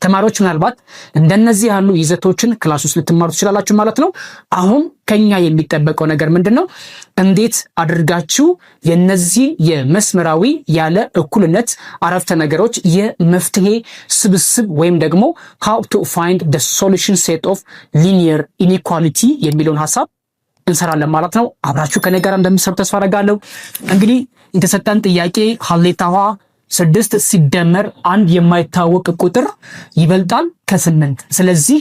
ተማሪዎች ምናልባት እንደነዚህ ያሉ ይዘቶችን ክላስ ውስጥ ልትማሩ ትችላላችሁ ማለት ነው። አሁን ከኛ የሚጠበቀው ነገር ምንድነው? እንዴት አድርጋችሁ የነዚህ የመስመራዊ ያለ እኩልነት አረፍተ ነገሮች የመፍትሄ ስብስብ ወይም ደግሞ how to find the solution set of linear inequality የሚለውን ሐሳብ እንሰራለን ማለት ነው። አብራችሁ ከኔ ጋር እንደምትሰሩ ተስፋ አደርጋለሁ። እንግዲህ የተሰጠን ጥያቄ ሀሌታዋ 6 ሲደመር አንድ የማይታወቅ ቁጥር ይበልጣል ከ8። ስለዚህ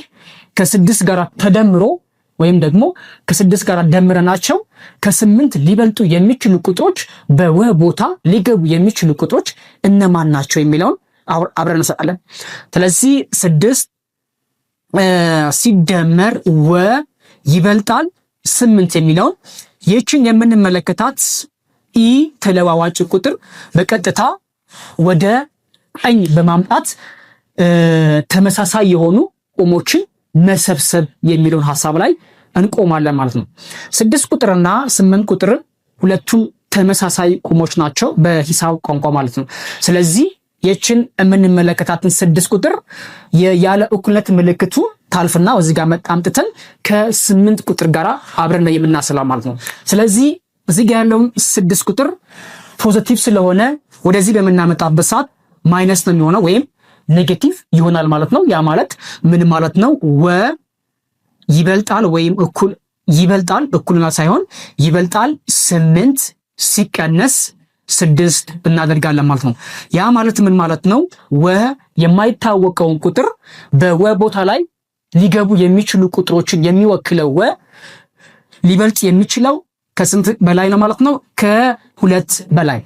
ከ6 ጋር ተደምሮ ወይም ደግሞ ከ6 ጋር ደምረናቸው ከ8 ሊበልጡ የሚችሉ ቁጥሮች በወ ቦታ ሊገቡ የሚችሉ ቁጥሮች እነማን ናቸው የሚለውን አብረን እንሰጣለን። ስለዚህ 6 ሲደመር ወ ይበልጣል 8 የሚለውን ይህችን የምንመለከታት ኢ ተለዋዋጭ ቁጥር በቀጥታ ወደ ቀኝ በማምጣት ተመሳሳይ የሆኑ ቁሞችን መሰብሰብ የሚለውን ሐሳብ ላይ እንቆማለን ማለት ነው። 6 ቁጥርና 8 ቁጥር ሁለቱም ተመሳሳይ ቁሞች ናቸው በሂሳብ ቋንቋ ማለት ነው። ስለዚህ ይህችን የምንመለከታትን 6 ቁጥር ያለ እኩልነት ምልክቱ ታልፍና እዚህ ጋር መጣምጥተን ከ8 ቁጥር ጋር አብረን የምናሰላው ማለት ነው። ስለዚህ እዚህ ጋር ያለው 6 ቁጥር ፖዚቲቭ ስለሆነ ወደዚህ በመናመጣበት ሰዓት ማይነስ ነው የሚሆነው ወይም ኔጌቲቭ ይሆናል ማለት ነው። ያ ማለት ምን ማለት ነው? ወ ይበልጣል ወይም እኩልና ሳይሆን ይበልጣል 8 ሲቀነስ 6 እናደርጋለን ማለት ነው። ያ ማለት ምን ማለት ነው? ወ የማይታወቀውን ቁጥር በወ ቦታ ላይ ሊገቡ የሚችሉ ቁጥሮችን የሚወክለው ወ ሊበልጥ የሚችለው ከስንት በላይ ነው ማለት ነው? ከ2 በላይ።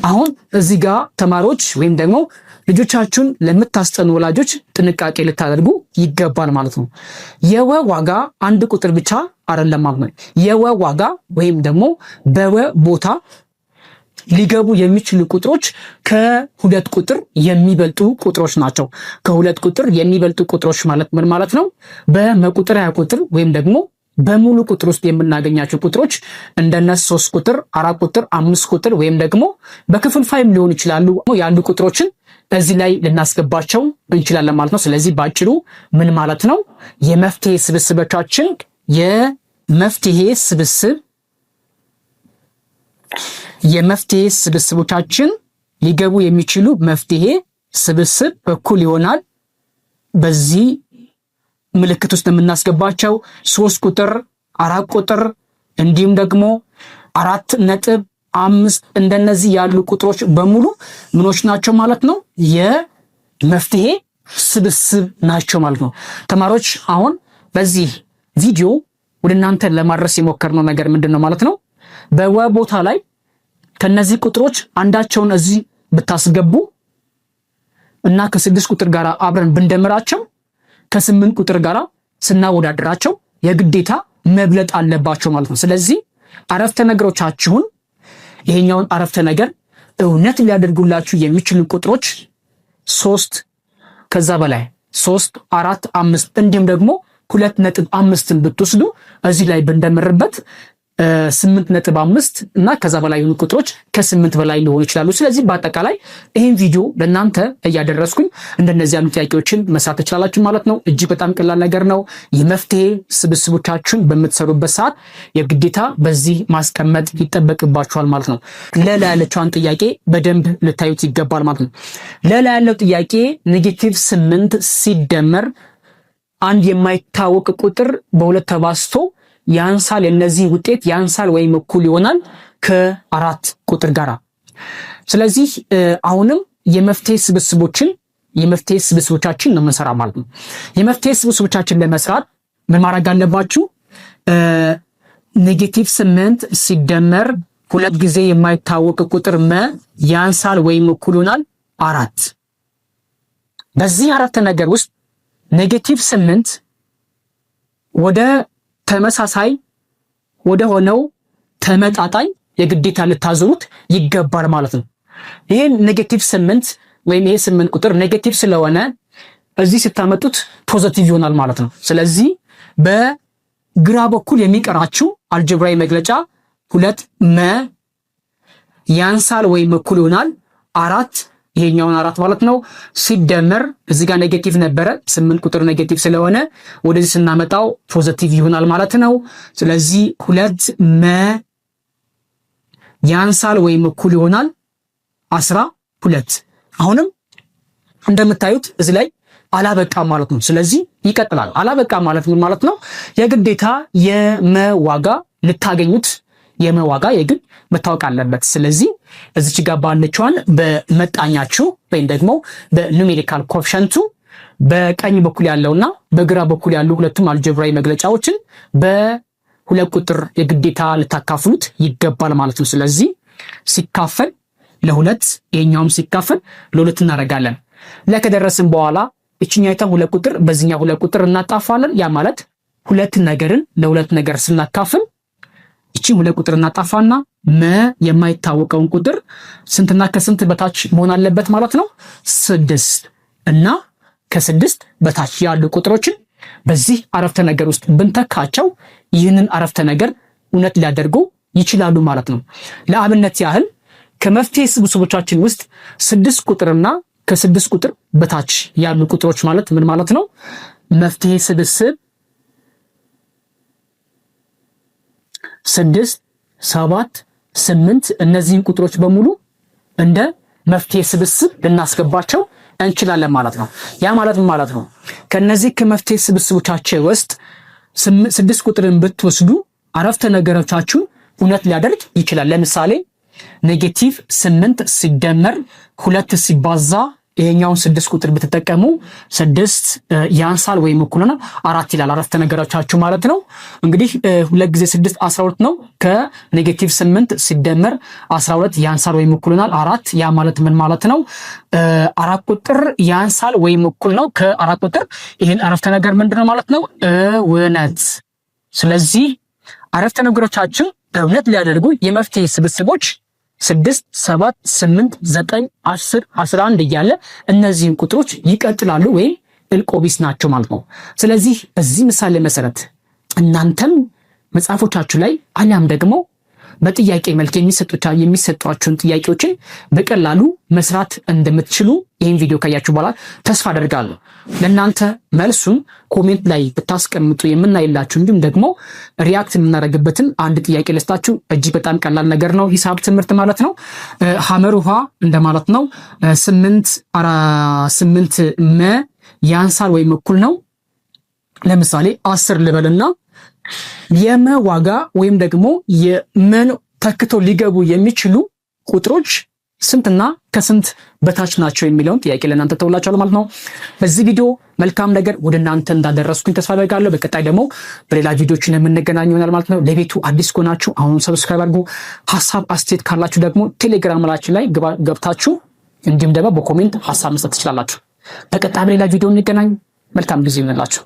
አሁን እዚህ ጋር ተማሪዎች ወይም ደግሞ ልጆቻችሁን ለምታስጠኑ ወላጆች ጥንቃቄ ልታደርጉ ይገባል ማለት ነው። የወ ዋጋ አንድ ቁጥር ብቻ አይደለም ማለት ነው። የወ ዋጋ ወይም ደግሞ በወ ቦታ ሊገቡ የሚችሉ ቁጥሮች ከ2 ቁጥር የሚበልጡ ቁጥሮች ናቸው። ከ2 ቁጥር የሚበልጡ ቁጥሮች ማለት ምን ማለት ነው? በመቁጠሪያ ቁጥር ወይም ደግሞ በሙሉ ቁጥር ውስጥ የምናገኛቸው ቁጥሮች እንደነ 3 ቁጥር፣ 4 ቁጥር፣ 5 ቁጥር ወይም ደግሞ በክፍልፋይም ሊሆኑ ይችላሉ ያሉ ቁጥሮችን እዚህ ላይ ልናስገባቸው እንችላለን ማለት ነው። ስለዚህ ባጭሩ ምን ማለት ነው? የመፍትሄ ስብስቦቻችን ሊገቡ የሚችሉ መፍትሄ ስብስብ እኩል ይሆናል በዚህ ምልክት ውስጥ የምናስገባቸው 3 ቁጥር፣ 4 ቁጥር እንዲሁም ደግሞ 4.5 እንደነዚህ ያሉ ቁጥሮች በሙሉ ምኖች ናቸው ማለት ነው? የመፍትሄ ስብስብ ናቸው ማለት ነው። ተማሪዎች አሁን በዚህ ቪዲዮ ወደ እናንተ ለማድረስ የሞከርነው ነገር ምንድነው ማለት ነው? በወ ቦታ ላይ ከነዚህ ቁጥሮች አንዳቸውን እዚህ ብታስገቡ እና ከ6 ቁጥር ጋር አብረን ብንደምራቸው ከ8 ቁጥር ጋር ስናወዳድራቸው የግዴታ መብለጥ አለባቸው ማለት ነው። ስለዚህ አረፍተ ነገሮቻችሁን ይሄኛውን አረፍተ ነገር እውነት ሊያደርጉላችሁ የሚችሉ ቁጥሮች 3 ከዛ በላይ 3፣ 4፣ 5 እንዲሁም ደግሞ 2.5ን ብትወስዱ እዚህ ላይ ብንደምርበት 8.5 እና ከዛ በላይ የሆኑ ቁጥሮች ከ8 በላይ ሊሆኑ ይችላሉ። ስለዚህ በአጠቃላይ ይህን ቪዲዮ ለእናንተ እያደረስኩኝ እንደነዚህ ያሉ ጥያቄዎችን መስራት ትችላላችሁ ማለት ነው። እጅግ በጣም ቀላል ነገር ነው። የመፍትሄ ስብስቦቻችሁን በምትሰሩበት ሰዓት የግዴታ በዚህ ማስቀመጥ ይጠበቅባችኋል ማለት ነው። ለላ ያለችዋን ጥያቄ በደንብ ልታዩት ይገባል ማለት ነው። ለላ ያለው ጥያቄ -8 ሲደመር አንድ የማይታወቅ ቁጥር በሁለት ተባዝቶ ያንሳል፣ የነዚህ ውጤት ያንሳል ወይም እኩል ይሆናል ከ4 ቁጥር ጋር። ስለዚህ አሁንም የመፍትሄ ስብስቦቻችን ነው የምንሰራ ማለት ነው። የመፍትሄ ስብስቦቻችን ለመስራት ምን ማድረግ አለባችሁ? -8 ሲደመር 2 ጊዜ የማይታወቅ ቁጥር መ ያንሳል ወይም እኩል ይሆናል 4። በዚህ አረፍተ ነገር ውስጥ -8 ወደ ተመሳሳይ ወደ ሆነው ተመጣጣኝ የግዴታ ልታዞሩት ይገባል ማለት ነው። ይሄን -8 ወይም ይሄ 8 ቁጥር ኔጌቲቭ ስለሆነ እዚህ ስታመጡት ፖዚቲቭ ይሆናል ማለት ነው። ስለዚህ በግራ በኩል የሚቀራችሁ አልጀብራዊ መግለጫ 2 መ ያንሳል ወይም እኩል ይሆናል 4 ይሄኛውን 4 ማለት ነው ሲደመር እዚህ ጋር ኔጌቲቭ ነበረ 8 ቁጥር ኔጌቲቭ ስለሆነ ወደዚህ ስናመጣው ፖዚቲቭ ይሆናል ማለት ነው። ስለዚህ 2 ያንሳል ወይም እኩል ይሆናል 12። አሁንም እንደምታዩት እዚህ ላይ አላበቃም ማለት ነው። ስለዚህ ይቀጥላል። አላበቃም ማለት ምን ማለት ነው? የግዴታ የመዋጋ ልታገኙት የመዋጋ የግድ መታወቅ አለበት። ስለዚህ እዚች ጋር ባለችዋን በመጣኛችሁ ወይም ደግሞ በኑሜሪካል ኮኤፊሺየንቱ በቀኝ በኩል ያለውና በግራ በኩል ያሉ ሁለቱም አልጀብራዊ መግለጫዎችን በሁለት ቁጥር የግዴታ ልታካፍሉት ይገባል ማለት ነው። ስለዚህ ሲካፈል ለሁለት ይሄኛውም ሲካፈል ለሁለት እናደርጋለን። ለከደረስን በኋላ እቺኛይታን ሁለት ቁጥር በዚህኛው ሁለት ቁጥር እናጣፋለን። ያ ማለት ሁለት ነገርን ለሁለት ነገር ስናካፍል እቺ ሁለት ቁጥር እናጣፋና የማይታወቀውን ቁጥር ስንትና ከስንት በታች መሆን አለበት ማለት ነው? 6 እና ከ6 በታች ያሉ ቁጥሮችን በዚህ አረፍተ ነገር ውስጥ ብንተካቸው ይህንን አረፍተ ነገር እውነት ሊያደርጉ ይችላሉ ማለት ነው። ለአብነት ያህል ከመፍትሄ ስብስቦቻችን ውስጥ 6 ቁጥርና ከ6 ቁጥር በታች ያሉ ቁጥሮች ማለት ምን ማለት ነው? መፍትሄ ስብስብ 6 7 8 እነዚህን ቁጥሮች በሙሉ እንደ መፍትሄ ስብስብ ልናስገባቸው እንችላለን ማለት ነው። ያ ማለት ምን ማለት ነው? ከነዚህ ከመፍትሄ ስብስቦቻቸው ውስጥ 6 ቁጥርን ብትወስዱ አረፍተ ነገሮቻችሁ እውነት ሊያደርግ ይችላል። ለምሳሌ ኔጌቲቭ 8 ሲደመር 2 ሲባዛ ይሄኛውን 6 ቁጥር ብትጠቀሙ 6 ያንሳል ወይም እኩል ነው 4 ይላል አረፍተ ነገሮቻችሁ ማለት ነው። እንግዲህ 2 ጊዜ 6 12 ነው። ከኔጌቲቭ 8 ሲደመር 12 ያንሳል ወይም እኩል ነው 4። ያ ማለት ምን ማለት ነው? 4 ቁጥር ያንሳል ወይም እኩል ነው ከ4 ቁጥር። ይሄን አረፍተ ነገር ምንድነው ማለት ነው? እውነት። ስለዚህ አረፍተ ነገሮቻችን እውነት ሊያደርጉ የመፍትሄ ስብስቦች 6 7 8 9 10 11 እያለ እነዚህን ቁጥሮች ይቀጥላሉ ወይም እልቆቢስ ናቸው ማለት ነው። ስለዚህ በዚህ ምሳሌ መሰረት እናንተም መጽሐፎቻችሁ ላይ አሊያም ደግሞ በጥያቄ መልክ የሚሰጧችሁን ጥያቄዎችን በቀላሉ መስራት እንደምትችሉ ይህን ቪዲዮ ካያችሁ በኋላ ተስፋ አደርጋለሁ። ለእናንተ መልሱን ኮሜንት ላይ ብታስቀምጡ የምናይላችሁ እንዲሁም ደግሞ ሪያክት የምናደርግበትን አንድ ጥያቄ ልስጣችሁ። እጅግ በጣም ቀላል ነገር ነው። ሂሳብ ትምህርት ማለት ነው። ሐመር ውሃ እንደማለት ነው። 8 ያንሳል ወይም እኩል ነው። ለምሳሌ 10 ልበልና የመዋጋ ወይም ደግሞ የመን ተክቶ ሊገቡ የሚችሉ ቁጥሮች ስንትና ከስንት በታች ናቸው የሚለውን ጥያቄ ለእናንተ ተውላችኋል ማለት ነው። በዚህ ቪዲዮ መልካም ነገር ወደ እናንተ እንዳደረስኩኝ ተስፋ አደርጋለሁ። በቀጣይ ደግሞ በሌላ ቪዲዮችን የምንገናኝ ይሆናል ማለት ነው። ለቤቱ አዲስ ከሆናችሁ አሁን ሰብስክራይብ አድርጉ። ሐሳብ አስተያየት ካላችሁ ደግሞ ቴሌግራም ላይ ገብታችሁ እንዲሁም ደግሞ በኮሜንት ሐሳብ መስጠት ትችላላችሁ። በቀጣይ በሌላ ቪዲዮ እንገናኝ። መልካም ጊዜ ይሁንላችሁ።